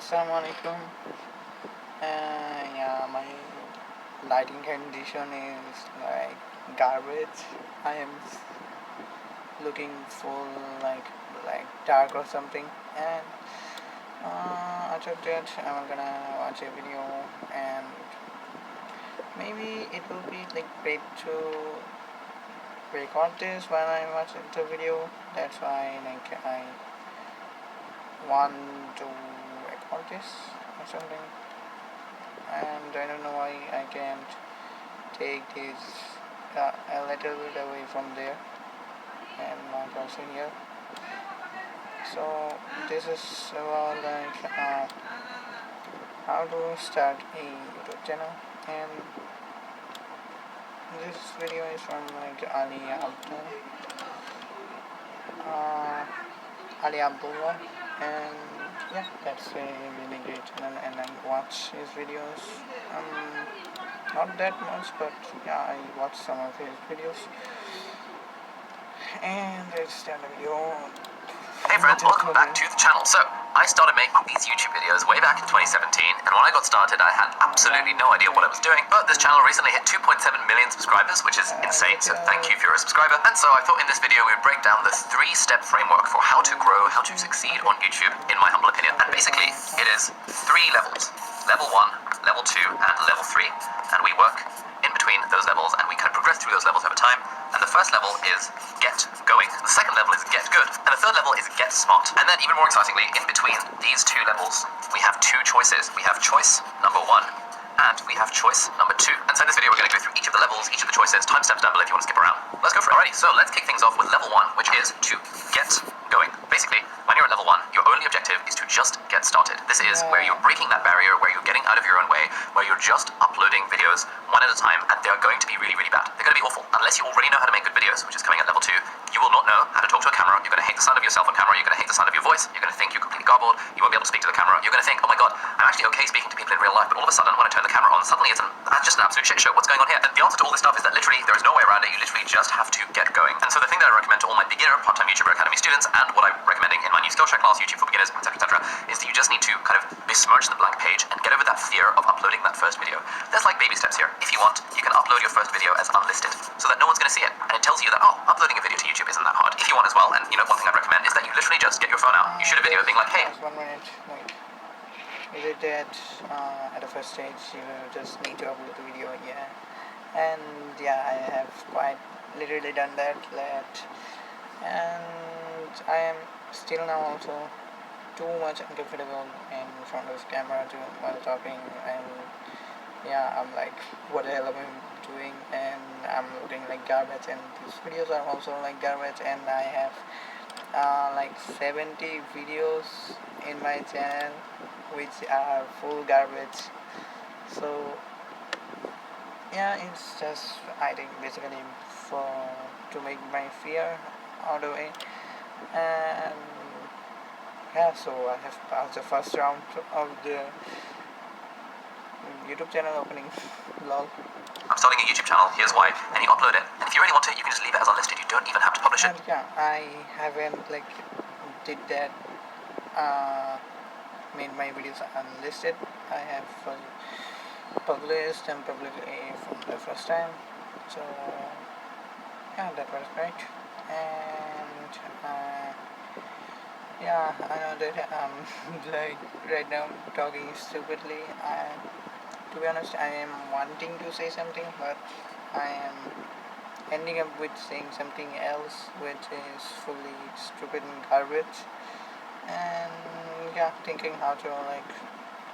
Assalamualaikum. Yeah, my lighting condition is like garbage. I am looking full like dark or something, and after that I'm gonna watch a video, and maybe it will be like great to record this while I'm watching the video. That's why I want to record this or something, and I don't know why I can't take this a little bit away from there and not also here. So this is about how to start a YouTube channel, and this video is from Ali Abdullah, and yeah, that's a really great channel, and I watch his videos. Not that much, but yeah, I watch some of his videos. And let's start the video. Hey friends, welcome back to the channel. So, I started making these YouTube videos way back in 2017, and when I got started I had absolutely no idea what I was doing, but this channel recently hit 2.7 million subscribers, which is insane, so thank you if you're a subscriber. And so I thought in this video we would break down the 3-step framework for how to grow, how to succeed on YouTube, in my humble opinion. And basically, it is 3 levels. Level 1, level 2, and level 3, and we work in between those levels, and we kind of progress through those levels over time. And the first level is get going, the second level is get good, and the third level is get smart. And then even more excitingly, in between these 2 levels, we have 2 choices. We have choice number 1, and we have choice number 2. And so in this video we're going to go through each of the levels, each of the choices, timestamps down below if you want to skip around. Let's go for it. Alrighty, so let's kick things off with level 1, which is to get going. Basically, when you're at level 1, your only objective is to just get started. This is where you're breaking that barrier, where you're getting out of your own way, where you're just uploading videos one at a time, and they're going to be really, really bad. They're going to be awful. Unless you already know how to make good videos, which is coming at level 2, you will not know how to talk to a camera. You're going to hate the sound of yourself on camera. You're going to hate the sound of your voice. You're going to think you're completely garbled. You won't be able to speak to the camera. You're going to think, oh my god, I'm actually okay speaking to people in real life, but all of a sudden when I turn the camera on, suddenly it's just an absolute shit show. What's going on here? And the answer to all this stuff is that literally there is no way around it. You literally just have to get going. And so the thing that I recommend to all my beginner part-time YouTuber Academy students, and what I'm recommending in my new Skillshare class, YouTube for Beginners, etc., is that you just need to kind of besmirch the blank page and get over that fear of uploading that first video. There's like baby steps here. If you want, you can upload your first video as unlisted, so that no one's going to see it, and it tells you that, oh, uploading a video to YouTube isn't that hard. If you want as well, and one thing I'd recommend is that you literally just get your phone out, you shoot a video being like, hey. 1 minute, wait. Is it that at the first stage you just need to upload the video? Yeah, and yeah, I have quite literally done that, and I am still now also too much uncomfortable in front of the camera while talking, and yeah, I'm like, what the hell am I doing? And I'm looking like garbage, and these videos are also like garbage, and I have like 70 videos in my channel which are full garbage. So yeah, it's just, I think, basically to make my fear out of the way. And yeah, so I have passed the first round of the YouTube channel opening. Lol. I'm starting a YouTube channel, here's why, and you upload it, and if you really want to, you can just leave it as unlisted. You don't even have to publish it. And yeah, I haven't did that, made my videos unlisted. I have published them publicly from the first time. So yeah, that was great. And yeah, I know that I'm like right now talking stupidly. To be honest, I am wanting to say something, but I am ending up with saying something else which is fully stupid and garbage. And yeah, thinking how to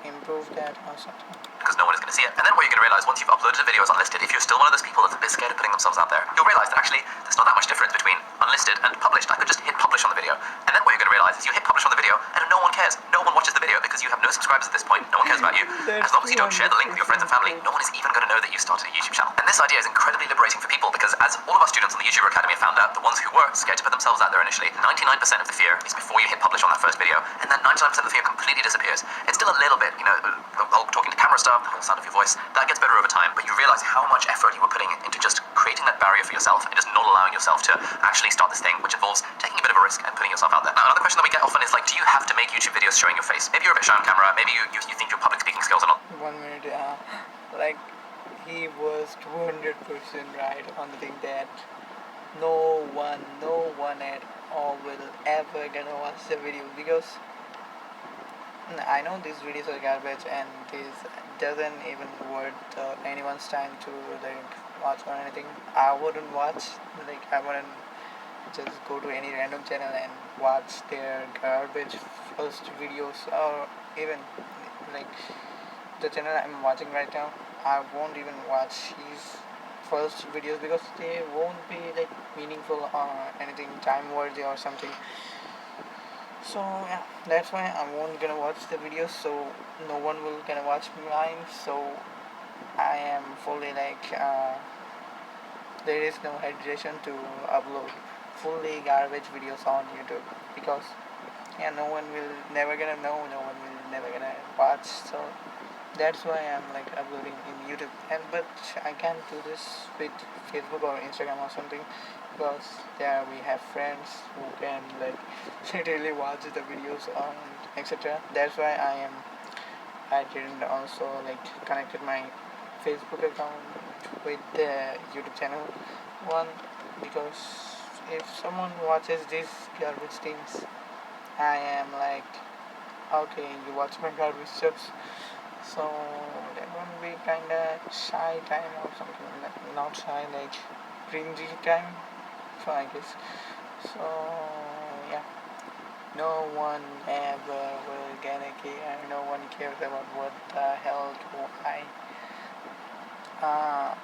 improve that or something. Because no one is going to see it. And then what you're going to realize once you've uploaded a video as unlisted, if you're still one of those people that's a bit scared of putting themselves out there, you'll realize that actually there's not that much difference between unlisted and published. I could just hit publish on the video, and then what you're going to realize is you hit publish on the video and no one cares. No one watches the video because you have no subscribers at this point. No one cares about you. As long as you don't share the link with your friends and family, no one is even going to know that you started a YouTube channel. And this idea is incredibly liberating for people because, as all of our students on the YouTuber Academy have found out, the ones who were scared to put themselves out there initially, 99% of the fear is before you hit publish on that first video, and then 99% of the fear completely disappears. It's still a little bit, the whole talking to camera stuff, the whole sound of your voice, that gets better over time, but you realize how much effort you were putting into just creating that barrier for yourself and just not allowing yourself to actually start this thing, which involves taking a bit of of a risk and putting yourself out there. Now, another question that we get often is like, do you have to make YouTube videos showing your face? Maybe you're a bit shy on camera, maybe you think your public speaking skills are not. 1 minute, like he was 200% right on the thing that no one at all will ever gonna watch the video, because I know these videos are garbage and this doesn't even worth anyone's time to like watch or anything. I wouldn't watch, like I wouldn't just go to any random channel and watch their garbage first videos, or even like the channel I'm watching right now. I won't even watch his first videos because they won't be like meaningful or anything time worthy or something. So yeah, that's why I won't gonna watch the videos, so no one will gonna watch mine. So I am fully like there is no hesitation to upload fully garbage videos on YouTube, because yeah, no one will never gonna know, no one will never gonna watch. So that's why I'm like uploading in YouTube. And but I can't do this with Facebook or Instagram or something, because there we have friends who can like literally watch the videos on etc. That's why I didn't also like connected my Facebook account with the YouTube channel one, because if someone watches these garbage things, I am like, okay, you watch my garbage stuff. So that would be kinda shy time or something, like not shy, like cringy time. So I guess. So yeah, no one ever will gonna care. No one cares about what the hell do I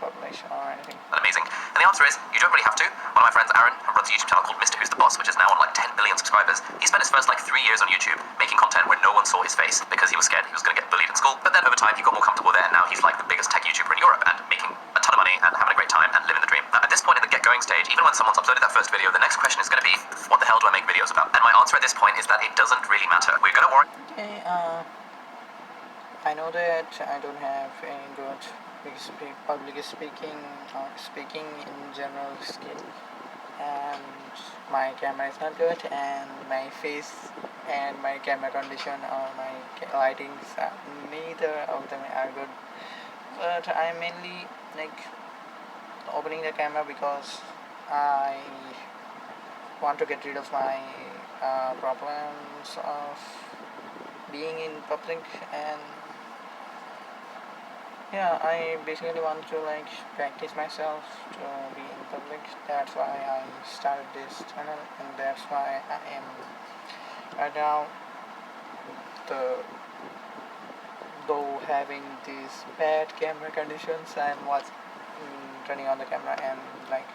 publish or anything. Amazing. And the answer is, you don't really have to. One of my friends, Aaron, runs a YouTube channel called Mr. Who's the Boss, which is now on like 10 billion subscribers. He spent his first like 3 years on YouTube making content where no one saw his face because he was scared he was going to get bullied in school. But then over time, he got more comfortable there, and now he's like the biggest tech YouTuber in Europe and making a ton of money and having a great time and living the dream. Now, at this point in the get-going stage, even when someone's uploaded that first video, the next question is going to be, what the hell do I make videos about? And my answer at this point is that it doesn't really matter. We're going to worry. Okay, I know that I don't have any good public speaking or speaking in general skill, and my camera is not good, and my face and my camera condition or my lightings neither of them are good. But I'm mainly like opening the camera because I want to get rid of my problems of being in public. And yeah, I basically want to like practice myself to be in public. That's why I started this channel, and that's why I am right now, the though having these bad camera conditions, I'm turning on the camera, and like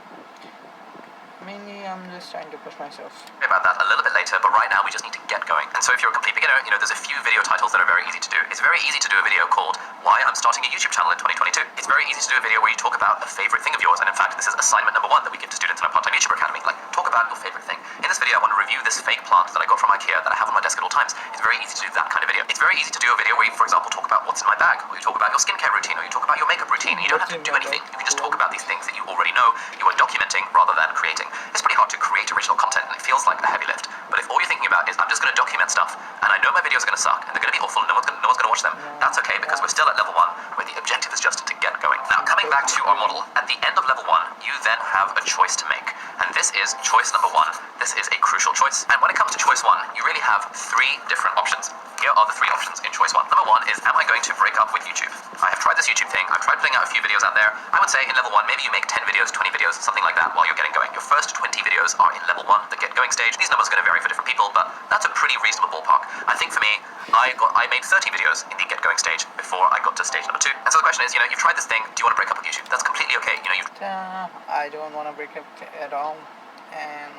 mainly I'm just trying to push myself. About that a little bit later, but right now we just need to get going. And so if you're a complete beginner, there's a few video titles that are very easy to do. It's very easy to do a video called Why I'm Starting a YouTube Channel in 2022. It's very easy to do a video where you talk about a favorite thing of yours, and in fact, this is assignment number 1 that we give to students in our part-time YouTuber Academy. Like, talk about your favorite thing. In this video, I want to review this fake plant that I got from IKEA that I have on my desk at all times. It's very easy to do that kind of video. It's very easy to do a video where you, for example, talk about what's in my bag, or you talk about your skincare routine, or you talk about your makeup routine. You don't have to do anything. You can just talk about these things that you already know. You are documenting rather than creating. It's pretty hard to create original content, and it feels like a heavy lift. But if all you're thinking about is, I'm just going to document stuff, and I know my videos are going to suck, and they're going to be awful, and no one's going to watch them, that's okay, because we're still at level 1, where the objective is just to get going. Now, coming back to our model, at the end of level 1, you then have a choice to make. And this is choice number 1. This is a crucial choice. And when it comes to choice 1, you really have 3 different options. Here are the 3 options in choice 1. Number 1 is, am I going to break up with YouTube? I have tried this YouTube thing. I've tried putting out a few videos out there. I would say in level 1, maybe you make 10 videos, 20 videos, something like that while you're getting going. Your first 20 videos are in level 1, the get going stage. These numbers are going to vary for different people, but that's a pretty reasonable ballpark. I think for me, I made 30 videos in the get going stage before I got to stage number 2. And so the question is, you've tried this thing. Do you want to break up with YouTube? That's completely okay. I don't want to break up at all, and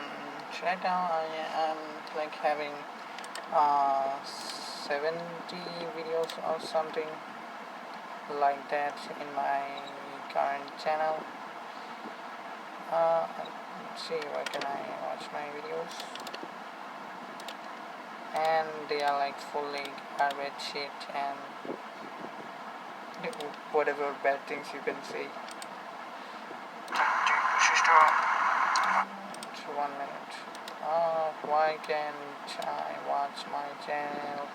right now I am like having 70 videos or something like that in my current channel. Let's see, where can I watch my videos? And they are like fully garbage shit and whatever bad things you can say. It's 1 minute. Why can't I watch my channel?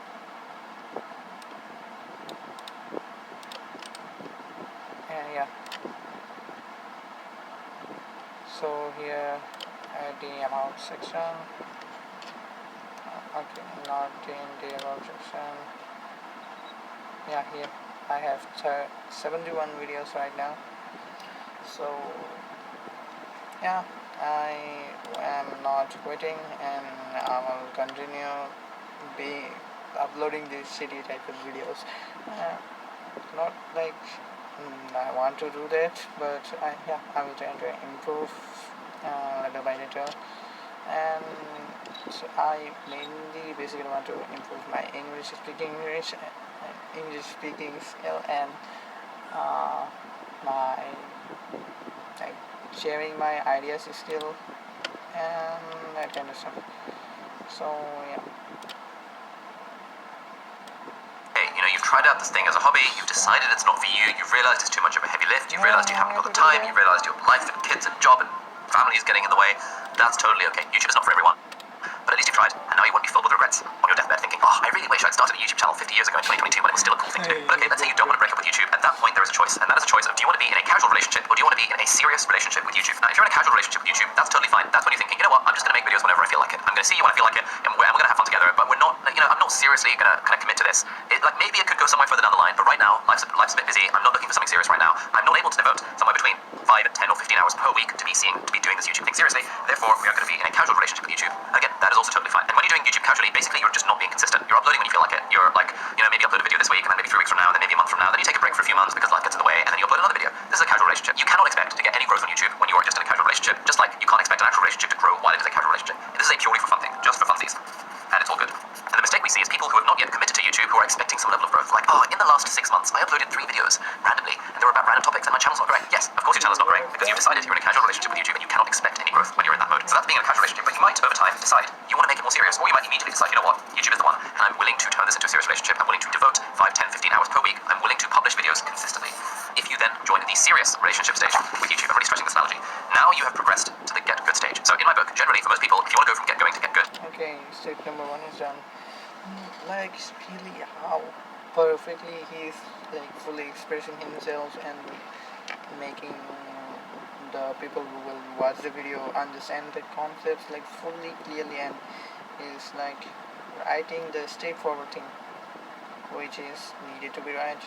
And yeah, so here at the about section, okay, not in the about section. Yeah, here I have 71 videos right now. So yeah, I am not quitting, and I will continue be uploading these shitty type of videos. Not like I want to do that, but I will try to improve little by little. And so I mainly basically want to improve my English speaking skill, and uh, my like sharing my ideas skill and that kind of stuff. So yeah. Hey, you've tried out this thing as a hobby, you've decided it's not for you, you've realized it's too much of a heavy lift, you've realized you haven't got the time, you've realized your life and kids and job and family is getting in the way. That's totally okay. YouTube is not for everyone. But at least you've tried, and now you won't be filled with regrets on your deathbed thinking, oh, I really wish I'd started a YouTube channel 50 years ago in 2022 when it was still a cool thing to do. But okay, let's say you don't want to break up with YouTube. At that point, there is a choice, and that is a choice of do you want to be in a casual relationship or do you want to be in a serious relationship with YouTube? Now, if you're in a casual relationship with YouTube, that's totally fine. That's when you're thinking, you know what, I'm just going to make videos whenever I feel like it. I'm going to see you when I feel like it, and we're going to have fun together, but we're not, I'm not seriously going to kind of commit to this. Maybe it could go somewhere further down the line, but right now, life's a bit busy. I'm not looking for something serious right now. I'm not able to devote somewhere between 5 and 10 or 15 hours per week to be doing this YouTube thing seriously. Therefore, we are going to be in a casual relationship with YouTube. Again, that is also totally fine. And when you're doing YouTube casually, basically you're just not being consistent. You're uploading when you feel like it. You're like, maybe upload a video this week, and then maybe 3 weeks from now, and then maybe a month from now, then you take a break for a few months because life gets in the way, and then you upload another video. This is a casual relationship. You cannot expect to get any growth on YouTube when you are just in a casual relationship, just like you can't expect an actual relationship to grow while it is a casual relationship. This is a purely for fun thing, just for funsies. And it's all good. And the mistake we see is people who have not yet committed to YouTube who are expecting some level of growth. Like, oh, in the last 6 months, I uploaded 3 videos randomly, and they were about random topics, and my channel's not growing. Yes, of course your channel's not growing, because you've decided you're in a casual relationship with YouTube, and you cannot expect any growth when you're in that mode. So that's being in a casual relationship, but you might, over time, decide you want to make it more serious, or you might immediately decide, you know what, YouTube is the one, and I'm willing to turn this into a serious relationship. I'm willing to devote 5, 10, 15 hours per week. I'm willing to publish videos consistently. If you then join the serious relationship stage with YouTube, I'm really stretching this analogy, now you have progressed to the get good stage. So in my book, generally, for most people, if you want to go from get going to get good. Okay, step number 1 is done. Like really how perfectly he's like fully expressing himself and making the people who will watch the video understand the concepts like fully clearly, and is like writing the straightforward thing which is needed to be right.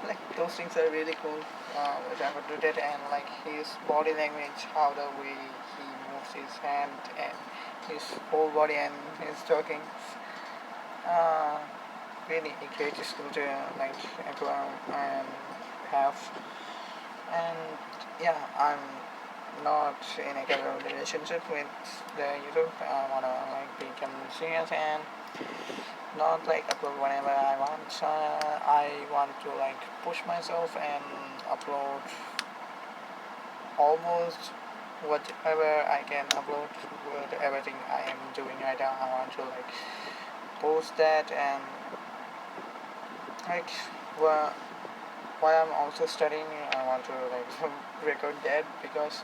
Like those things are really cool, which I would do that, and like his body language, how the way he moves his hand and his whole body and his talking, really a great skill to like acquire and have. And yeah, I'm not in a kind of relationship with the YouTube. I wanna like become serious and not like upload whenever I want. I want to like push myself and upload almost whatever I can upload with everything I am doing right now. I want to like post that, and like while I'm also studying, I want to like record that, because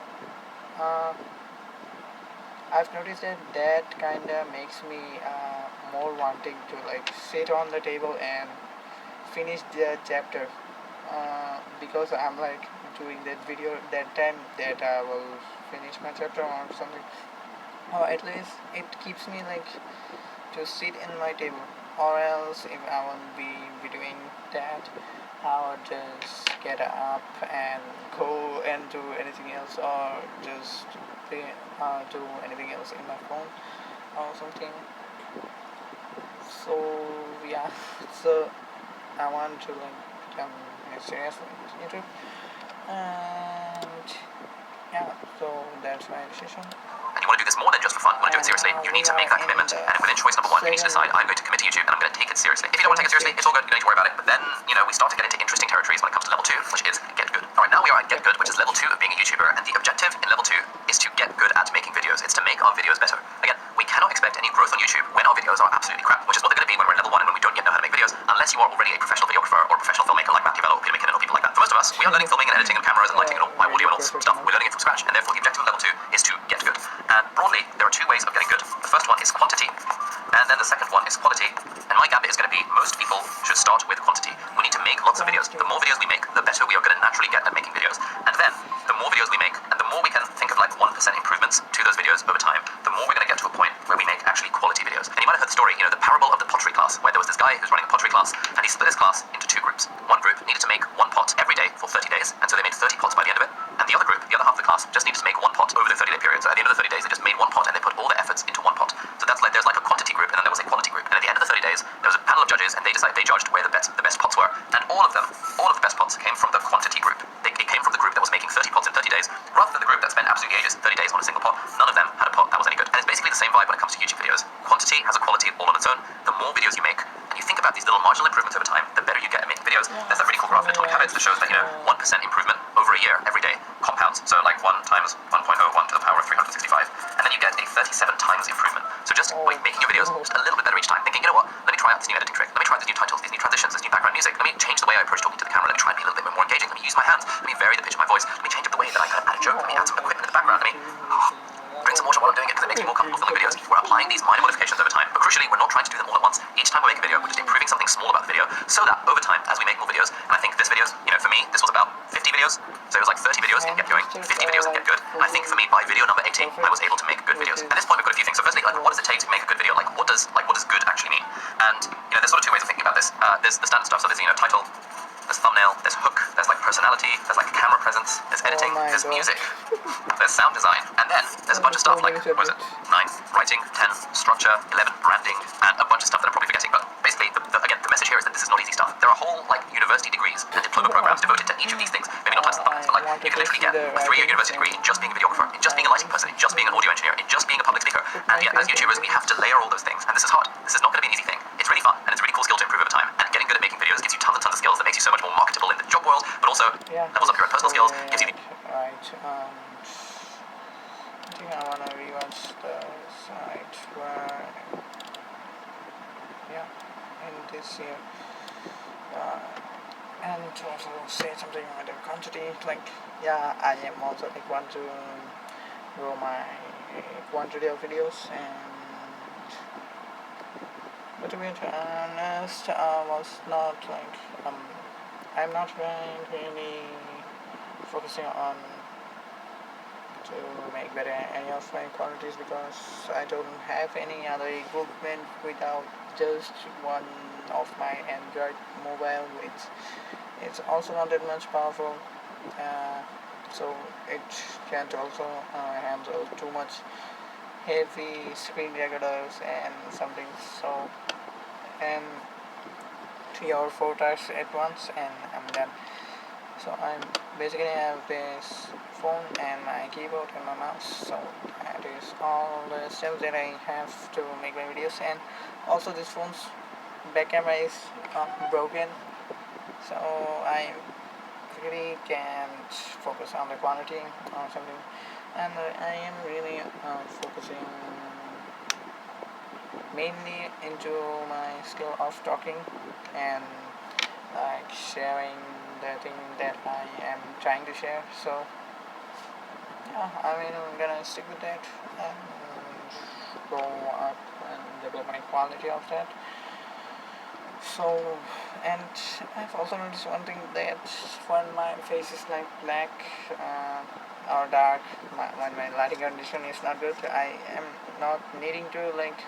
I've noticed that kinda makes me more wanting to like sit on the table and finish the chapter, because I'm like doing that video that time that I will finish my chapter or something, or at least it keeps me like to sit in my table. Or else if I won't be doing that, I would just get up and go and do anything else, or just do anything else in my phone or something. So yeah, so I want to like become serious with YouTube, and yeah, so that's my decision. And you want to do this more than just for fun, you want to do it seriously, you need to make that commitment. And within choice number 1, you need to decide, I'm going to commit to YouTube and I'm going to take it seriously. If you don't want to take it seriously, it's all good, you don't need to worry about it. But then, we start to get into interesting territories when it comes to level 2, which is get good. Alright, now we are at get good, which is level 2 of being a YouTuber, and the objective in level 2 is to get good at making videos. It's to make our videos better. Again, we cannot expect any growth on YouTube when our videos are absolutely crap, which is what they're going to be when we're in level 1 and when we don't yet know how to make videos, unless you are already a professional videographer or a professional filmmaker like Matthew Velo or Peter McKinnon or people like that. For most of us, we are learning filming and editing and cameras and lighting and all my audio and all stuff. We're learning it from scratch, and therefore the objective of level 2 is to get are two ways of getting good. The first one is quantity, and then the second one is quality. And my gambit is going to be most people should start with quantity. We need to make lots of videos. The more videos we make, the better we are going to naturally get at making videos. And then the more videos we make, and the more we can think of like 1% improvements to those videos over time, the more we're going to get to a point where we make actually quality videos. And you might have heard the story, the parable of the pottery class, where there was this guy who's running a pottery class, and he split his class into two groups. One group needed to make one pot every day for 30 days, and so they made 30 pots by the end of it. And the other group, the other half of the class, just needed to make one pot over the 30-day period. So at the end of the 30 days, they just made one pot, and they put all their efforts into one pot. So that's like, there's like a quantity group, and then there was a quality group. And at the end of the 30 days, there was a panel of judges, and they judged where the best pots were. And all of the best pots came from the quantity group. It came from the group that was making 30 pots in 30 days, rather than the group that spent absolutely ages, 30 days on a single pot. None of them had a pot that was any good. And it's basically the same vibe when it comes to YouTube videos. Quantity has a quality all on its own. The more videos you make, and you think about these little marginal improvements over time, the better you get at making videos. There's that really cool graph in Atomic Habits that shows that, 1% improvement over a year, every day, compounds. So like 1 times 1.01 to the power of 365. And then you get a 37 times improvement. So just by making your videos just a little bit better each time, thinking, you know what, let me try out this new editing trick. Let me try these new titles, these new transitions, this new background music. Let me change the way I approach talking to the camera. Let me try and be a little bit more engaging. Let me use my hands. Let me vary the pitch of my voice. Let me change up the way that I kind of add a joke. Let me add some equipment in the background. Let me drink some water while I'm doing it because it makes me more comfortable filming videos. We're applying these minor modifications over time, but crucially, we're not trying to do them all at once. Each time we make a video, we're just improving something small about the video, so that over time, as we make more videos, and I think this videos, for me, this was about 50 videos, so it was like 30 videos and get going, 50 videos and get good. And I think for me, by video number 80, I was able to make good videos. At this point, we've got a few things. So firstly, like, what does it take to make a good video? Like, what does good actually mean? And there's sort of two ways of thinking about this. There's the standard stuff. So there's title, there's thumbnail, there's hook, there's like personality, there's like camera presence, there's editing, there's music, there's sound design, and then there's a bunch of stuff like, what is it, 9 writing, 10 structure, 11 branding, and a bunch of stuff that I'm probably forgetting. But basically, again, the message here is that this is not easy stuff. There are whole like university degrees and diploma programs devoted to each of these things. Maybe not times and thumbnails, but like you can literally get a 3-year university degree in just being a videographer, in just being a lighting person, in just being an audio engineer, in just being a public speaker. And yet, as YouTubers, we have to layer all those things, and this is hard. This is not going to be an easy thing. It's really fun, and it's a really cool skill to improve over time. And getting good at making videos gives you tons and tons of skills that makes you so much more marketable in the job world, but also levels up your own personal skills, gives you the... Right, I think I want to rewatch the site where, in this year, and to also say something about the quantity, like, I am also like want to grow my quantity of videos, but to be honest, I was not like, I'm not really focusing on to make better any of my qualities because I don't have any other equipment without just one of my Android mobile, which it's also not that much powerful, so it can't also handle too much heavy screen recorders and something. So, and 3 or 4 tasks at once and I'm done. So I basically have this phone and my keyboard and my mouse, so that is all the steps that I have to make my videos. And also this phone's back camera is broken, so I really can't focus on the quality or something, and I am really focusing mainly into my skill of talking and like sharing the thing that I am trying to share. So I'm gonna stick with that and go up and develop my quality of that. So, and I've also noticed one thing, that when my face is like black or dark, when my lighting condition is not good, I am not needing to like,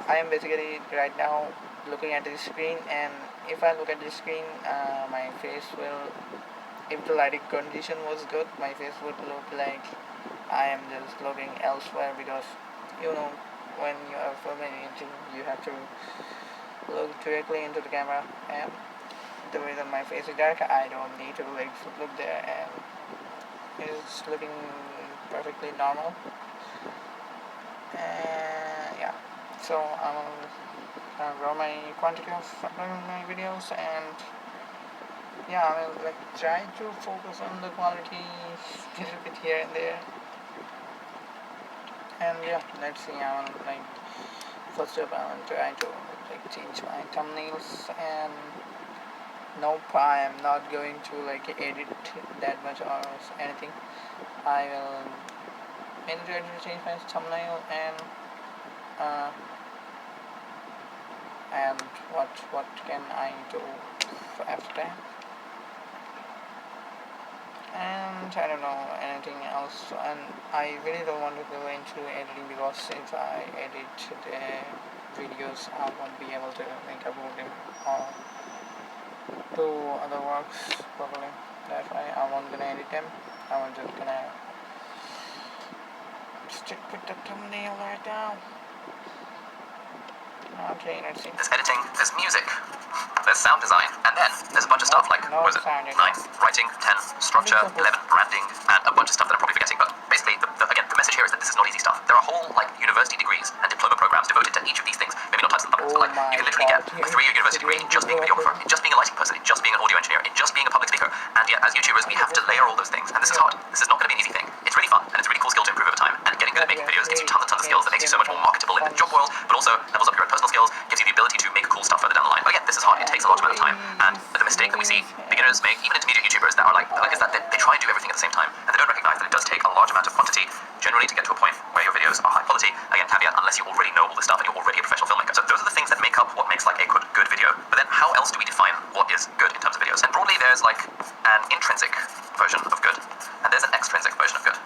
I am basically right now looking at the screen, and if I look at the screen, my face will, if the lighting condition was good, my face would look like I am just looking elsewhere, because when you are filming anything, you have to look directly into the camera, and the way that my face is dark, I don't need to like look there, and it's looking perfectly normal. And so I'll grow my quantity of uploading my videos, and I will like try to focus on the quality a little bit here and there. And let's see. I will like, first up, I will try to like change my thumbnails, and nope, I am not going to like edit that much or anything. I will mainly tried to change my thumbnail uh, and what can I do after that? And I don't know anything else, and I really don't want to go into editing because if I edit the videos I won't be able to make upload them or do other works properly. That's why I won't gonna edit them. I'm just gonna stick with the thumbnail right now. Okay, let's see. There's editing, there's music, there's sound design, and then there's a bunch of stuff like, what is it, 9, writing, 10, structure, 11, branding, and a bunch of stuff that I'm probably forgetting, but basically, again, the message here is that this is not easy stuff. There are whole, like, university degrees and diploma programs devoted to each of these things. Maybe not titles and thumbnails, but like, you can literally get a 3-year university degree in just being a videographer, in just being a lighting person, in just being an audio engineer, in just being a public speaker, and yet, as YouTubers, we have to layer all those things, and this is hard. This is not going to be an easy thing. It's really fun, and it's a really cool skill to improve over time, and getting good at making videos gives you tons and tons of skills that makes you so much more marketable in the job world, but also levels up your own personal skills, gives you the ability to make cool stuff further down the line. But again, this is hard. It takes a large amount of time. And the mistake that we see beginners make, even intermediate YouTubers that are like is that they try and do everything at the same time, and they don't recognize that it does take a large amount of quantity generally to get to a point where your videos are high quality. Again, caveat, unless you already know all this stuff and you're already a professional filmmaker. So those are the things that make up what makes like a good video. But then how else do we define what is good in terms of videos? And broadly, there's like an intrinsic version of good, and there's an extrinsic version of good.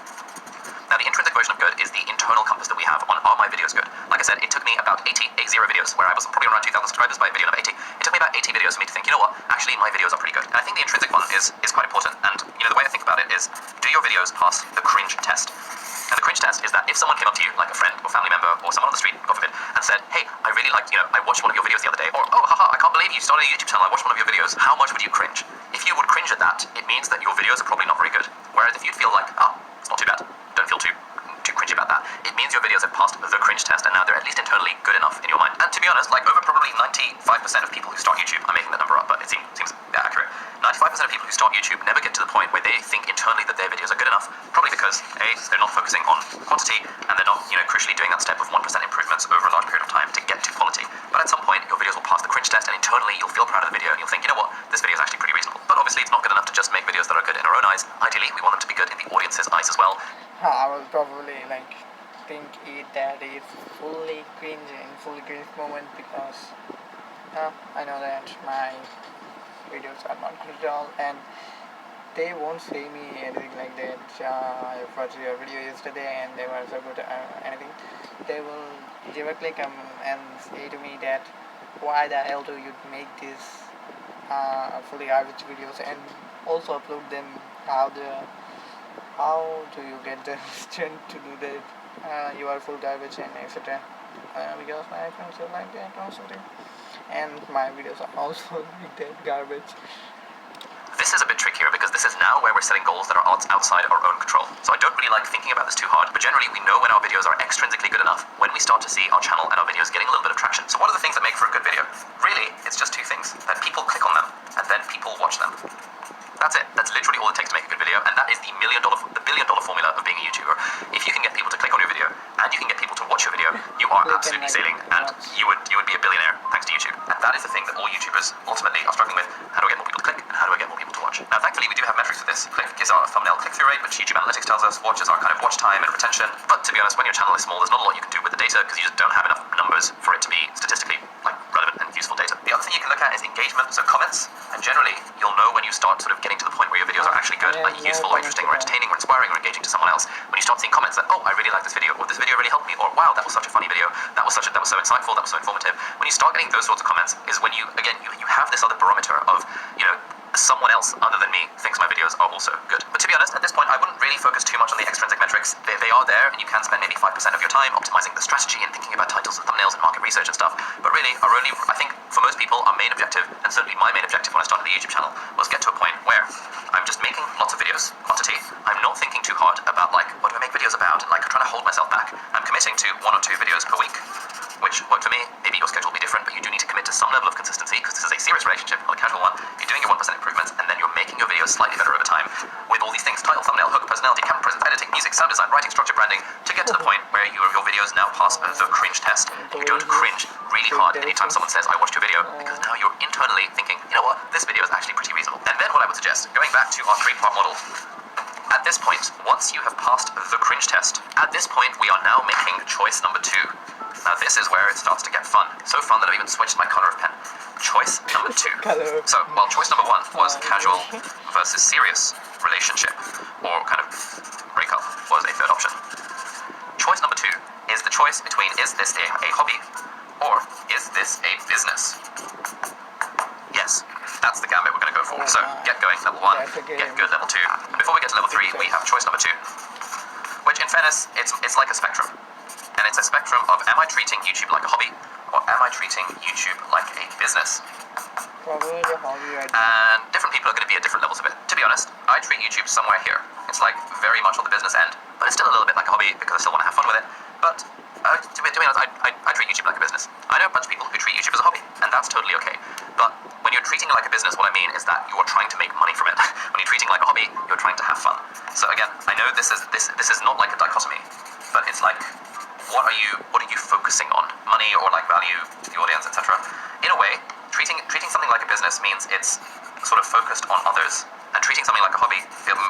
Now, the intrinsic version of good is the internal compass that we have on are my videos good? Like I said, it took me about 80 videos, where I was probably around 2,000 subscribers by video number 80. It took me about 80 videos for me to think, you know what, actually my videos are pretty good. And I think the intrinsic one is quite important. And you know, the way I think about it is, do your videos pass the cringe test? And the cringe test is that if someone came up to you, like a friend or family member or someone on the street, God forbid, and said, hey, I really liked, I watched one of your videos the other day, or, oh, haha, I can't believe you started a YouTube channel, I watched one of your videos, how much would you cringe? If you would cringe at that, it means that your videos are probably not very good. Whereas if you'd feel like, it's not too bad, don't feel too cringy about that, it means your videos have passed the cringe test and now they're at least internally good enough in your mind. And to be honest, like over probably 95% of people who start YouTube, I'm making that number up, but it seems accurate, 95% of people who start YouTube never get to the point where they think internally that their videos are good enough, probably because A, they're not focusing on quantity, and they're not, crucially doing that step of 1% improvements over a large period of time to get to quality. But at some point, your videos will pass the cringe test, and internally you'll feel proud of the video, and you'll think, you know what, this video is actually pretty reasonable. But obviously it's not good enough to just make videos that are good in our own eyes. Ideally, we want them to be good in the audience's eyes as well. I will probably think that is fully cringe moment because I know that my videos are not good at all, and they won't say me anything like that. I watched your video yesterday and they were so good anything. They will directly come and say to me that why the hell do you make these fully garbage videos and also upload them? How do you get the strength to do that? You are full garbage and etc. Because my friends are like that or something, and my videos are also like that garbage. This is a bit trickier because this is now where we're setting goals that are outside our own control. So I don't really like thinking about this too hard, but generally we know when our videos are extrinsically good enough, when we start to see our channel and our videos getting a little bit of traction. So what are the things that make for a good video? Really, it's just two things. That people click on them, and then people watch them. That's it. That's literally all it takes to make a good video, and that is the billion-dollar formula of being a YouTuber. If you can get people to click on your video, and you can get people to watch your video, you are absolutely sailing, and you would be a billionaire thanks to YouTube. And that is the thing that all YouTubers ultimately are struggling with. How do I get more people to click, and how do I get more people to watch? Now, thankfully, we do have metrics for this. Click is our thumbnail click-through rate, which YouTube Analytics tells us. Watch is our kind of watch time and retention. But to be honest, when your channel is small, there's not a lot you can do with the data because you just don't have enough numbers for it to be statistically relevant and useful data. The other thing you can look at is engagement, so comments. And generally, you'll know when you start sort of getting to the point where your videos are actually good, like useful, or interesting, or entertaining, or inspiring, or engaging to someone else. When you start seeing comments that, oh, I really like this video, or this video really helped me, or wow, that was such a funny video, that was so insightful, that was so informative. When you start getting those sorts of comments is when you have this other barometer of, someone else other than me thinks my videos are also good. But to be honest, at this point, I wouldn't really focus too much on the extrinsic metrics. They are there, and you can spend maybe 5% of your time optimizing the strategy and thinking about titles and thumbnails and market research and stuff. But really, I think for most people, our main objective, and certainly my main objective when I started the YouTube channel, was get to a point where I'm just making lots of videos, quantity. I'm not thinking too hard about what do I make videos about, and trying to hold myself back. I'm committing to 1 or 2 videos per week, which worked for me. Maybe your schedule will be different, but you do need to commit to some level of consistency because this is a serious relationship, not a casual one. You're doing your 1% improvements, and then you're making your videos slightly better over time with all these things: title, thumbnail, hook, personality, camera presence, editing, music, sound design, writing, structure, branding, to get to the point where your videos now pass the cringe test. You don't cringe really hard anytime someone says, I watched your video, because now you're internally thinking, you know what, this video is actually pretty reasonable. And then what I would suggest, going back to our 3-part model, At this point, once you have passed the cringe test, at this point we are now making choice number 2. Now this is where it starts to get fun. So fun that I've even switched my color of pen. Choice number 2. Color. So, while choice number 1 was casual versus serious relationship, or kind of breakup, was a third option. Choice number 2 is the choice between is this a hobby or is this a business? Yes, that's the gambit we're going to go for. So, get going, level 1, get good, level 2. And before we get to level 3, we have choice number 2, which in fairness, it's like a spectrum. And it's a spectrum of am I treating YouTube like a hobby or am I treating YouTube like a business? Probably the hobby right now. And different people are going to be at different levels of it. To be honest, I treat YouTube somewhere here. It's like very much on the business end, but it's still a little bit like a hobby because I still want to have fun with it. But to be honest, I treat YouTube like a business. I know a bunch of people who treat YouTube as a hobby, and that's totally okay. But when you're treating it like a business, what I mean is that you are trying to make money from it. When you're treating it like a hobby, you're trying to have fun. So again, I know this is not like a dichotomy, but it's like what are you focusing on? Money or like value to the audience, etc. In a way, treating something like a business means it's sort of focused on others, and treating something like a hobby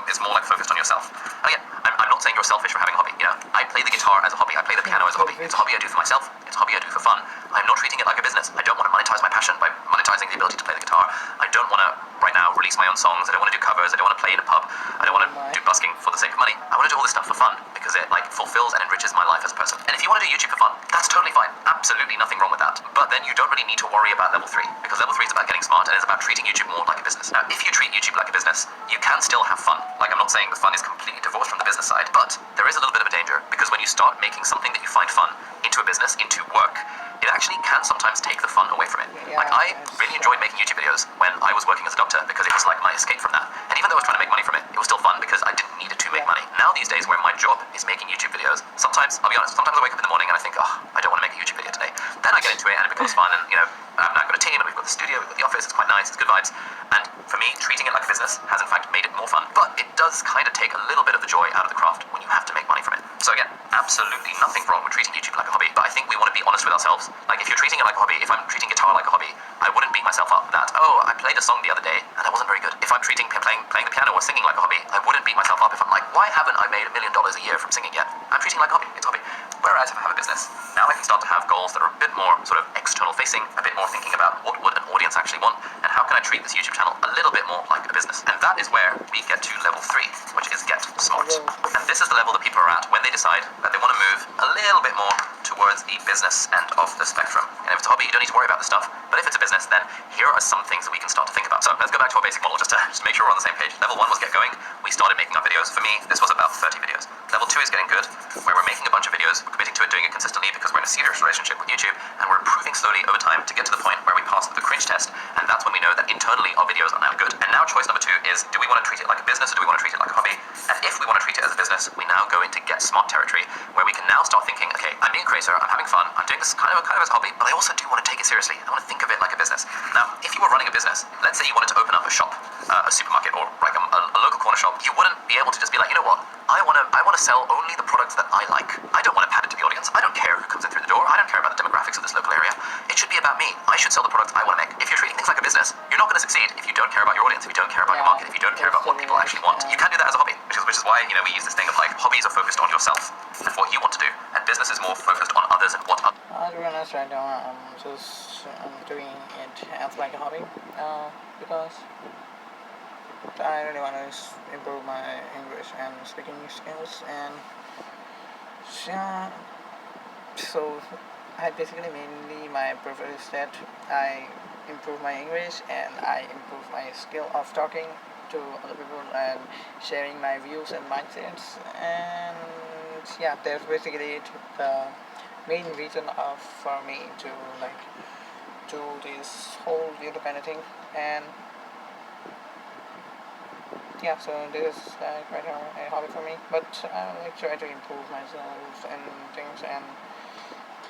is more like focused on yourself. And again, I'm not saying you're selfish for having a hobby. You know, I play the guitar as a hobby. I play the piano as a hobby. It's a hobby I do for myself. It's a hobby I do for fun. I'm not treating it like a business. I don't want to monetize my passion by monetizing the ability to play the guitar. I don't want to right now release my own songs. I don't want to do covers. I don't want to play in a pub. I don't want to do busking for the sake of money. I want to do all this stuff for fun because it like fulfills and enriches my life as a person. And if you want to do YouTube for fun, that's totally fine. Absolutely nothing wrong with that. But then you don't really need to worry about level 3 because level 3 is about getting smart and it's about treating YouTube more like a business. Now, if you treat YouTube like a business, you can still have fun. Like, I'm not saying the fun is completely divorced from the business side, but there is a little bit of a danger because when you start making something that you find fun into a business, into work, it actually can sometimes take the fun away from it. Yeah, like, I really enjoyed making YouTube videos when I was working as a doctor because it was like my escape from that. And even though I was trying to make money from it, it was still fun because I didn't need it to make money. Now these days where my job is making YouTube videos, sometimes, I'll be honest, sometimes I wake up in the morning and I think, oh, I don't want to make a YouTube video today. Then I get into it and it becomes fun and, you know, I've now got a team and we've got the studio, we've got the office, it's quite nice, it's good vibes. And for me, treating it like a business has in fact made it more fun. But it does kind of take a little bit of the joy out of the craft when you have to make money from it. So again, absolutely nothing wrong with treating YouTube like a hobby, but I think we want to be honest with ourselves. Like, if you're treating it like a hobby, if I'm treating guitar like a hobby, I wouldn't beat myself up that, oh, I played a song the other day and it wasn't very good. If I'm treating playing the piano or singing like a hobby, I wouldn't beat myself up if I'm like, why haven't I made $1 million a year from singing yet? I'm treating it like a hobby, it's a hobby. Whereas if I have a business, now I can start to have goals that are a bit more sort of external facing, a bit more thinking about what would an audience actually want, and how can I treat this YouTube channel a little bit more like a business. And that is where we get to level 3, which is get smart. And this is the level that people are at when they decide that they want to move a little bit more towards the business end of the spectrum. And if it's a hobby, you don't need to worry about the stuff. But if it's a business, then here are some things that we can start to think about. So let's go back to our basic model just to make sure we're on the same page. Level 1 was get going. We started making our videos. For me, this was about 30 videos. Level 2 is getting good, where we're making a bunch of videos, we're committing to it, doing it consistently because we're in a serious relationship with YouTube, and we're improving slowly over time to get to the point where we pass the cringe test, and that's when we know that internally our videos are now good. And now choice number 2 is, do we want to treat it like a business or do we want to treat it like a hobby? And if we want to treat it as a business, we now go into get smart territory, where we can now start thinking, okay, I'm being a creator, I'm having fun, I'm doing this kind of as a hobby, but I also do want to take it seriously. I want to think of it like a business. Now, if you were running a business, let's say you wanted to open up a shop, a supermarket, or like a local corner shop, you wouldn't be able to just be like, you know what, I want to sell only the products that I like. I don't want to pad it to the audience. I don't care who comes in through the door. I don't care about the demographics of this local area. It should be about me. I should sell the products I want to make. If you're treating things like a business, you're not going to succeed if you don't care about your audience, if you don't care about your market, if you don't care about what people actually want. You can't do that as a hobby, which is why, you know, we use this thing of like hobbies are focused on yourself and what you want to do, and business is more focused on others and what others. To be honest, right now I'm doing it as like a hobby because I really want to improve my English and speaking skills, and so I basically mainly my purpose is that I improve my English and I improve my skill of talking to other people and sharing my views and mindsets, and yeah, that's basically the main reason for me to like do this whole YouTube kind of thing. And yeah, so this is quite a hobby for me, but I like try to improve myself and things, and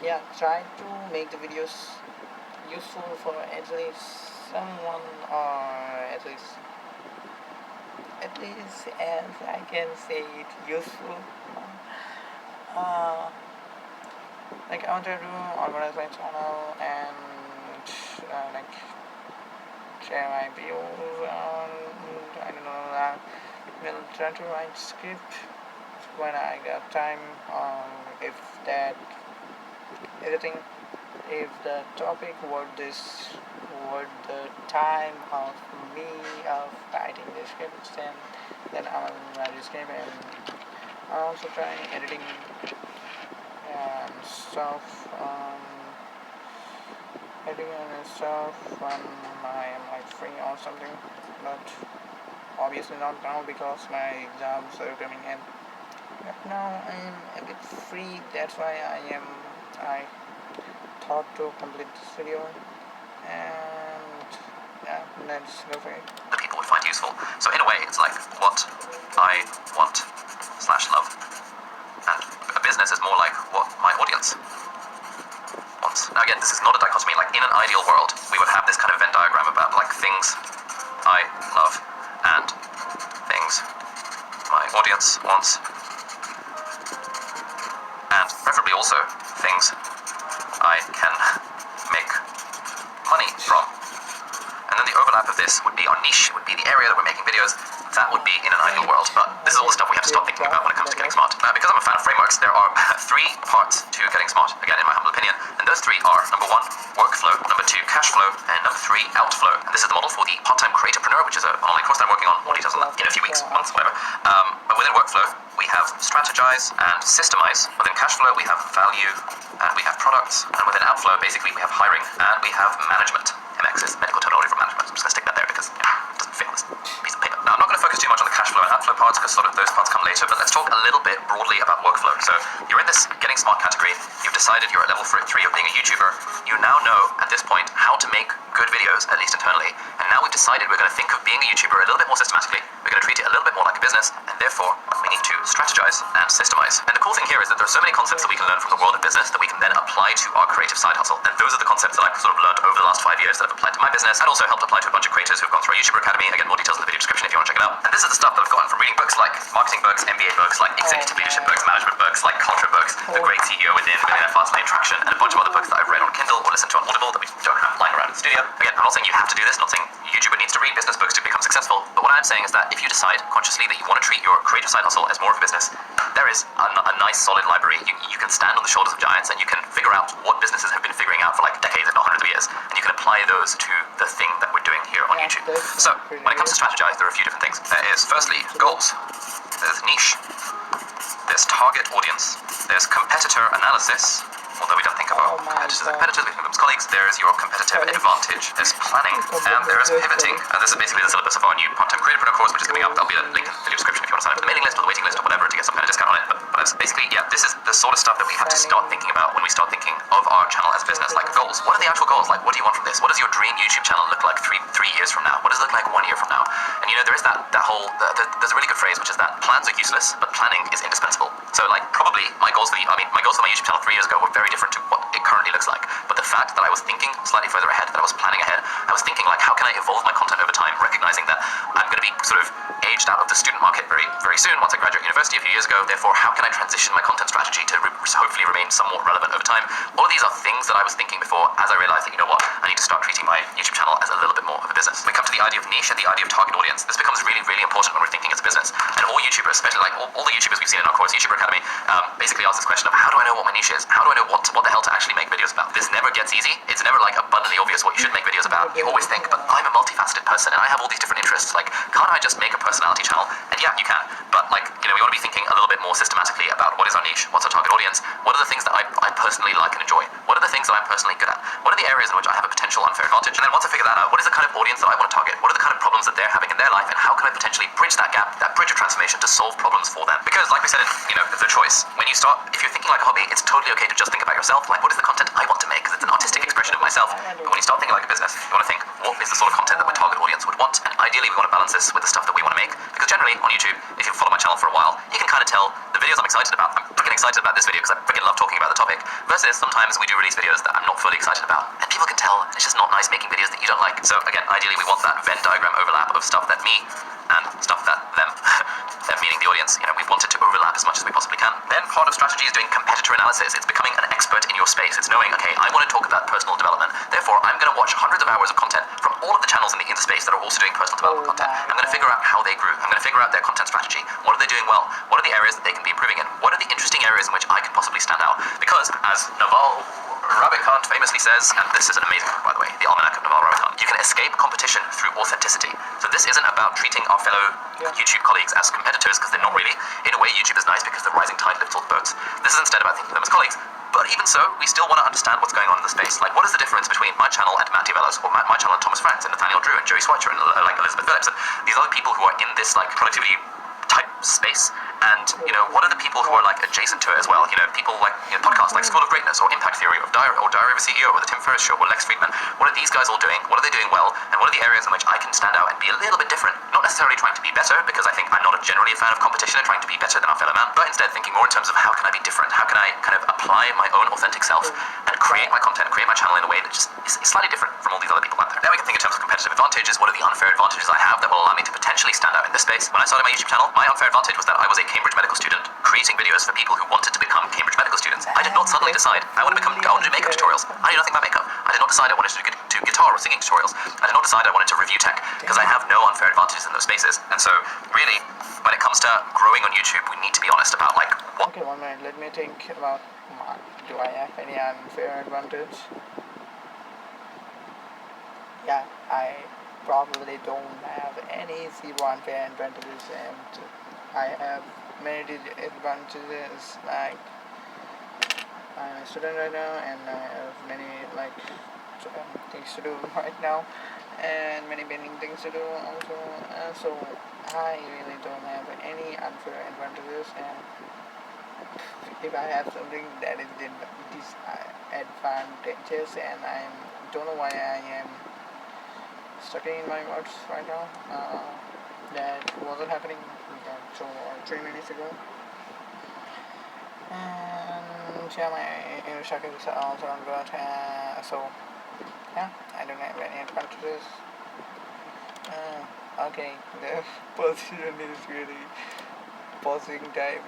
yeah, try to make the videos useful for at least someone, or at least as I can say it, useful. Uh, like I want to organize my channel and like share my views on, I don't know, will try to write script when I got time. If that editing, if the topic were the time of me of writing the scripts, then I will write the script, and I'm also trying editing and stuff. Editing and stuff when I am like free or something, but obviously not now because my exams are coming in. But now I am a bit free. That's why I thought to complete this video, and yeah, let's go for it. The people would find useful. So in a way, it's like what I want slash love. And a business is more like what my audience wants. Now again, this is not a dichotomy. Like in an ideal world, we would have this kind of Venn diagram about like things I love and things my audience wants. And preferably also things I can make money from. And then the overlap of this would be our niche, would be the area that we're making videos. That would be in an ideal world. But this is all the stuff we have to start thinking about when it comes to getting smart. Because I'm a fan of frameworks, there are 3 parts to getting smart, again, in my humble opinion. And those 3 are, number 1, workflow, number 2, cash flow, and number 3, outflow. And this is the model for the part-time creatorpreneur, which is an online course that I'm working on. More details on that in a few weeks, months, whatever. But within workflow, we have strategize and systemize. Within cash flow, we have value and we have products. And within outflow, basically, we have hiring and we have management. MX is medical terminology for management. I'm just going to stick that there because it doesn't fit on this piece of paper. Now, I'm not going to focus too much on the cash flow and outflow parts because sort of those parts come later, but let's talk a little bit broadly about workflow. So you're in this getting smart category. You've decided you're at level 3 of being a YouTuber. You now know at this point how to make good videos, at least internally. And now we've decided we're going to think of being a YouTuber a little bit more systematically. We're going to treat it a little bit more like a business, and therefore we need to strategize and systemize. And the cool thing here is that there are so many concepts that we can learn from the world of business that we can then apply to our creative side hustle. And those are the concepts that I've sort of learned over the last 5 years that I've applied to my business, and also helped apply to a bunch of creators who've gone through our YouTuber Academy. Again, more details in the video description if you want to check it out. And this is the stuff that I've gotten from reading books like marketing books, MBA books, like executive leadership books, management books, like culture books, The Great CEO Within, Millionaire Fast Lane Traction, and a bunch of other books that I've read on Kindle or listened to on Audible that we don't have lying around in the studio. Again, I'm not saying you have to do this, not saying YouTuber needs to read business books to become successful, but what I'm saying is that if you decide consciously that you want to treat your creative side hustle as more of a business, there is a nice solid library. You can stand on the shoulders of giants and you can figure out what businesses have been figuring out for like decades, if not hundreds of years, and you can apply those to the thing that we're doing here on YouTube. So, when it comes to strategize, there are a few different things. There is, firstly, goals. There's niche. There's target audience. There's competitor analysis. Although we don't think of our competitors as competitors, we think of them as colleagues. There is your competitive advantage. There's planning. And there is pivoting. And this is basically the syllabus of our new part-time creatorpreneur course, which is coming up. There'll be a link in the video description if you want to sign up for the mailing list or the waiting list or whatever to get some kind of discount on it. But it's basically, yeah, this is the sort of stuff that we have to start thinking about when we start thinking of our channel as a business, like goals. What are the actual goals? Like, what do you want from this? What does your dream YouTube channel look like three years from now? What does it look like 1 year from now? And you know, there is that whole, there's a really good phrase, which is that plans are useless, but planning is indispensable. So like, probably my goals for my YouTube channel 3 years ago were very different to what it currently looks like. But the fact that I was thinking slightly further ahead, that I was planning ahead, I was thinking like, how can I evolve my content over time, recognizing that I'm going to be sort of aged out of the student market very, very soon once I graduate university a few years ago. Therefore, how can I transition my content strategy to hopefully remain somewhat relevant over time? All of these are things that I was thinking before as I realized that, you know what, I need to start treating my YouTube channel as a little bit more of a business. When we come to the idea of niche and the idea of target audience, this becomes really, really important when we're thinking as a business. And all YouTubers, especially like all the YouTubers we've seen in our course, YouTuber Academy, basically ask this question of how do I know what my niche is? How do I know what the hell to actually make videos about? This never gets easy. It's never like abundantly obvious what you should make videos about. You always think, but I'm a multifaceted person and I have all these different interests. Like, can't I just make a personality channel? And yeah, you can. But like, you know, we want to be thinking a little bit more systematically about what is our niche, what's our target audience, what are the things that I personally like and enjoy, what are the things that I'm personally good at, what are the areas in which I have a potential unfair advantage, and then once I figure that out, what is the kind of audience that I want to target, what are the kind of problems that they're having in their life, and how can I potentially bridge that gap, that bridge of transformation to solve problems for them? Because like we said, the choice, when you start, if you're thinking like a hobby, it's totally okay to just think about yourself, like what is the content I want to make, because it's an artistic expression of myself. But when you start thinking like a business, you want to think, what is the sort of content that my target audience would want? And ideally we want to balance this with the stuff that we want to make, because generally on YouTube, if you follow my channel for a while, you can kind of tell the videos I'm excited about. I'm freaking excited about this video because I freaking love talking about the topic, versus sometimes we do release videos that I'm not fully excited about, and people can tell it's just not nice making videos that you don't like. So again, ideally we want that Venn diagram overlap of stuff that me and stuff that them, them meaning the audience, we want it to overlap as as much as we possibly can. Then part of strategy is doing competitor analysis. It's becoming an expert in your space. It's knowing, okay, I want to talk about personal development. Therefore, I'm going to watch hundreds of hours of content from all of the channels in the space that are also doing personal development content. I'm going to figure out how they grew. I'm going to figure out their content strategy. What are they doing well? What are the areas that they can be improving in? What are the interesting areas in which I can possibly stand out? Because, as Naval Ravikant famously says, and this is an amazing book, by the way, The Almanac of Naval Ravikant, you can escape competition through authenticity. So this isn't about treating our fellow YouTube colleagues as competitors, because they're not really. In a way, YouTube is nice because the rising tide lifts all the boats. This is instead about thinking of them as colleagues. But even so, we still want to understand what's going on in the space. Like, what is the difference between my channel and Matt Divellos, or my channel and Thomas Franks, and Nathaniel Drew, and Joey Schweitzer, and like Elizabeth Phillips, and these other people who are in this like productivity type space? And, you know, what are the people who are like adjacent to it as well? You know, people like, you know, podcasts like School of Greatness or Impact Theory or Diary of a CEO or The Tim Ferriss Show or Lex Friedman. What are these guys all doing? What are they doing well? And what are the areas in which I can stand out and be a little bit different? Not necessarily trying to be better, because I think I'm not generally a fan of competition and trying to be better than our fellow man, but instead thinking more in terms of how can I be different? How can I kind of apply my own authentic self and create my content, create my channel in a way that just is slightly different from all these other people out there? Then we can think in terms of competitive advantages. What are the unfair advantages I have that will allow me to potentially stand out in this space? When I started my YouTube channel, my unfair advantage was that I was a Cambridge medical student creating videos for people who wanted to become Cambridge medical students. I did not suddenly decide I want to do makeup tutorials. I knew nothing about makeup. I did not decide I wanted to do guitar or singing tutorials. I did not decide I wanted to review tech, because I have no unfair advantages in those spaces. And so, really, when it comes to growing on YouTube, we need to be honest about like what. Okay, 1 minute. Let me think about. Do I have any unfair advantage? Yeah, I probably don't have any zero unfair advantages, and I have many advantages. Like, I'm a student right now, and I have many like things to do right now, and many pending things to do also. So I really don't have any unfair advantages, and if I have something that is disadvantages, and I don't know why I am stuck in my words right now. That wasn't happening so 3 minutes ago. And yeah, my English is also not good. So yeah, I don't have any advantages. Okay, the position is really pausing time.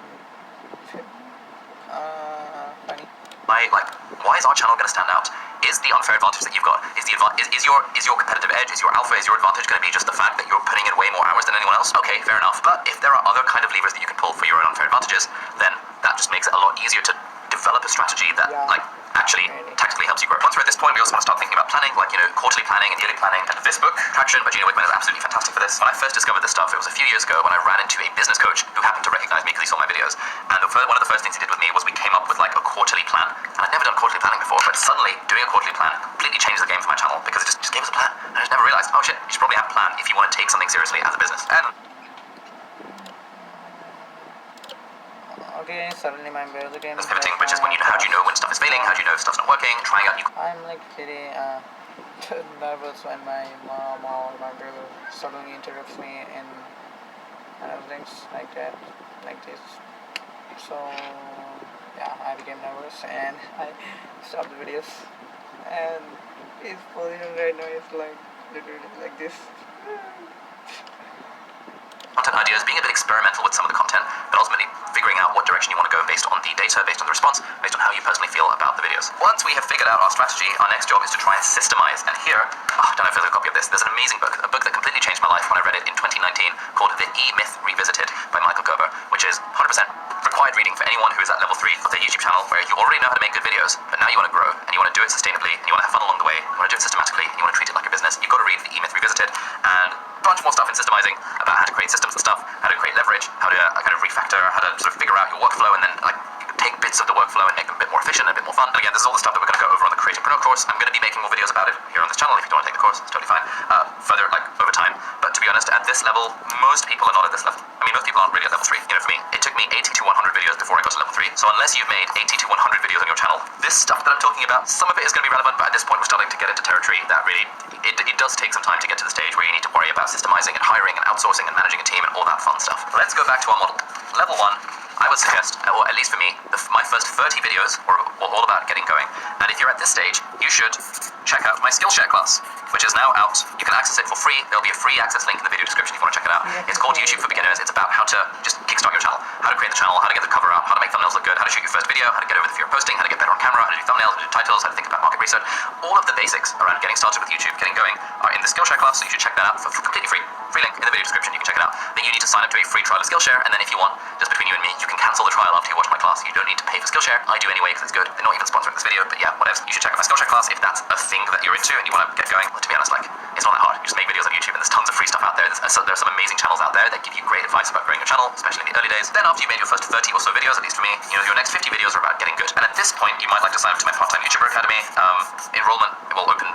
Funny. Why is our channel going to stand out? Is the unfair advantage that you've got, is your competitive edge, is your alpha, is your advantage going to be just the fact that you're putting in way more hours than anyone else? Okay, fair enough. But if there are other kind of levers that you can pull for your own unfair advantages, then that just makes it a lot easier to develop a strategy that actually tactically helps you grow. Once we're at this point, we also want to start thinking about planning, like, you know, quarterly planning and yearly planning. And this book, Traction by Gino Wickman, is absolutely fantastic for this. When I first discovered this stuff, it was a few years ago when I ran into a business coach who happened to recognize me because he saw my videos. And one of the first things he did with me was we came up with like a quarterly plan. And I'd never done quarterly planning before, but suddenly doing a quarterly plan completely changed the game for my channel, because it just gave us a plan. And I just never realized, oh shit, you should probably have a plan if you want to take something seriously as a business. And okay, suddenly my brain again. there's pivoting, which is when how do you know when stuff is failing, how do you know if stuff's not working, trying out new. I'm like pretty nervous when my mom or my brother suddenly interrupts me in things like that, like this. So yeah, I became nervous and I stopped the videos. And his position right now is like literally like this. Content ideas, being a bit experimental with some of the content, but ultimately figuring out what direction you want to go based on the data, based on the response, based on how you personally feel about the videos. Once we have figured out our strategy, our next job is to try and systemize. And here, I don't know if there's a copy of this, there's an amazing book, a book that completely changed my life when I read it in 2019, called The E-Myth Revisited by Michael Gerber, which is 100% required reading for anyone who is at level 3 of their YouTube channel, where you already know how to make good videos, but now you want to grow, and you want to do it sustainably, and you want to have fun along the way, you want to do it systematically, and you want to treat it like a business. You've got to read The E-Myth Revisited, and a bunch more stuff in systemizing about how to create systems and stuff, how to create leverage, how to kind of refactor, how to sort of figure out your workflow, and then like take bits of the workflow and make them a bit more efficient and a bit more fun. And again, this is all the stuff that we're going to go over on the Creatorpreneur course. I'm going to be making more videos about it here on this channel. If you don't want to take the course, it's totally fine. Further, like over time. But to be honest, at this level, most people are not at this level. I mean, most people aren't really at level 3. You know, for me, it took me 80 to 100 videos before I got to level 3. So unless you've made 80 to 100 videos on your channel, this stuff that I'm talking about, some of it is going to be relevant, but at this point we're starting to get into territory that really, it does take some time to get to the stage where you need to worry about systemizing and hiring and outsourcing and managing a team and all that fun stuff. Let's go back to our model. Level 1, I would suggest, or at least for me, my first 30 videos were all about getting going. And if you're at this stage, you should check out my Skillshare class, which is now out. You can access it for free. There'll be a free access link in the video description if you want to check it out. It's called YouTube for Beginners. It's about how to just kickstart your channel. how to create the channel, how to get the cover up, how to make thumbnails look good, how to shoot your first video, how to get over the fear of posting, how to get better on camera, how to do thumbnails, how to do titles, how to think about market research. All of the basics around getting started with YouTube, getting going, are in the Skillshare class, so you should check that out for completely free. Free link in the video description, you can check it out. Then you need to sign up to a free trial of Skillshare, and then if you want, just between you and me, you can cancel the trial after you watch my class. You don't need to pay for Skillshare. I do anyway because it's good. They're not even sponsoring this video, but yeah, whatever. You should check out my Skillshare class if that's a thing that you're into and you want to get going. Well, to be honest, like, it's not that hard. You just make videos on YouTube, and there's tons of free stuff out there. There's some amazing channels out there that give you great advice about growing your channel, especially in the early days. Then after you made your first 30 or so videos, at least for me, your next 50 videos are about getting good. And at this point, you might like to sign up to my part-time YouTuber Academy. Enrollment will open.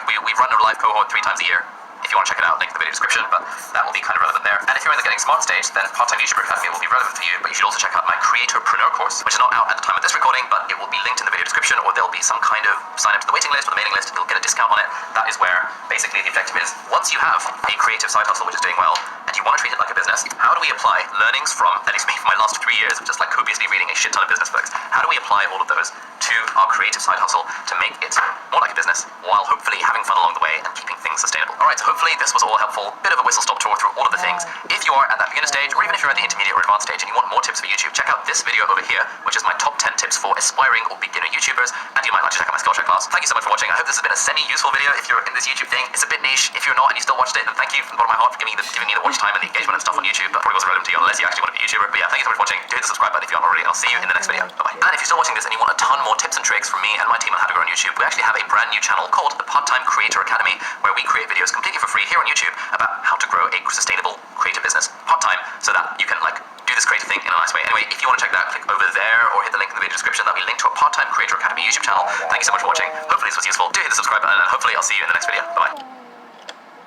We run a live cohort 3 times a year. If you want to check it out, link in the video description, but that will be kind of relevant there. And if you're in the getting smart stage, then part-time YouTuber Academy will be relevant for you, but you should also check out my Creatorpreneur course, which is not out at the time of this recording, but it will be linked in the video description, or there'll be some kind of sign up to the waiting list or the mailing list, and you'll get a discount on it. That is where basically the objective is, once you have a creative side hustle which is doing well, and you want to treat it like a business, how do we apply learnings from, at least me, for my last 3 years of just like copiously reading a shit ton of business books, how do we apply all of those to our creative side hustle to make it more like a business, while hopefully having fun along the way and keeping things sustainable? Alright, so hopefully this was all helpful. Bit of a whistle-stop tour through all of the things. If you are at that beginner stage, or even if you're at the intermediate or advanced stage and you want more tips for YouTube, check out this video over here, which is my top 10 tips for aspiring or beginner YouTubers, and you might like to check out my Skillshare class. Thank you so much for watching. I hope this has been a semi-useful video if you're in this YouTube thing. It's a bit niche. If you're not and you still watched it, then thank you from the bottom of my heart for giving me the watch time and the engagement and stuff on YouTube. That probably wasn't relevant to you unless you actually want to be a YouTuber. But yeah, thank you so much for watching. Do hit the subscribe button if you aren't already, and I'll see you in the next video. Bye-bye. And if you're still watching this and you want a ton more tips and tricks from me and my team on how to grow on YouTube, we actually have a brand new channel called the Part-Time Creator Academy, where we create videos completely for free here on YouTube about how to grow a sustainable creative business part-time, so that you can like do this creative thing in a nice way. Anyway, if you want to check that, click over there or hit the link in the video description. That'll be linked to a Part-Time Creator Academy YouTube channel. Thank you so much for watching. Hopefully this was useful. Do hit the subscribe button, and hopefully I'll see you in the next video. Bye-bye.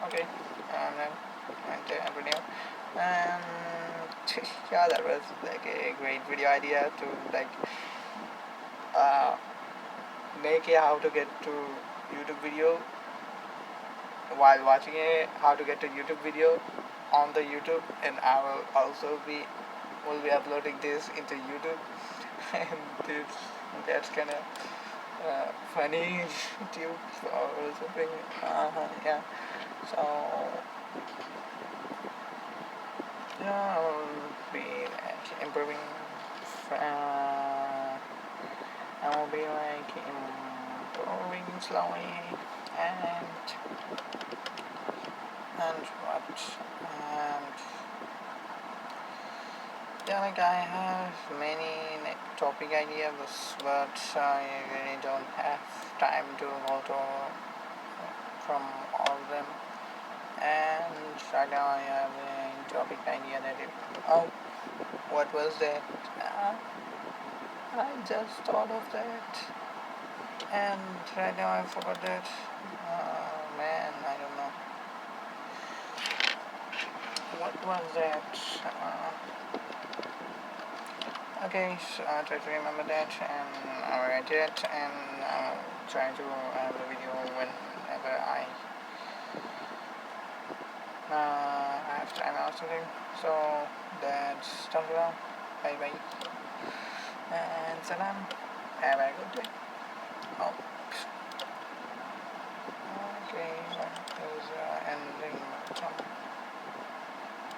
Okay, and then video, and yeah, that was like a great video idea to like make a how to get to YouTube video while watching a how to get to YouTube video on the YouTube, and I will also be uploading this into YouTube. And that's kind of funny tube or something. Yeah, so yeah, I'll be like improving. I will be like improving slowly, and what, and yeah, like I have many like, topic ideas, but I really don't have time to go to from all of them. And right now I have a topic idea that what was that? I just thought of that, and right now I forgot that. Man, I don't know. What was that? Okay, so I'll try to remember that, and I'll write it, and I'll try to have the video whenever I have time or something. So that's done for now. Bye bye, and salam. Have a good day. Oh.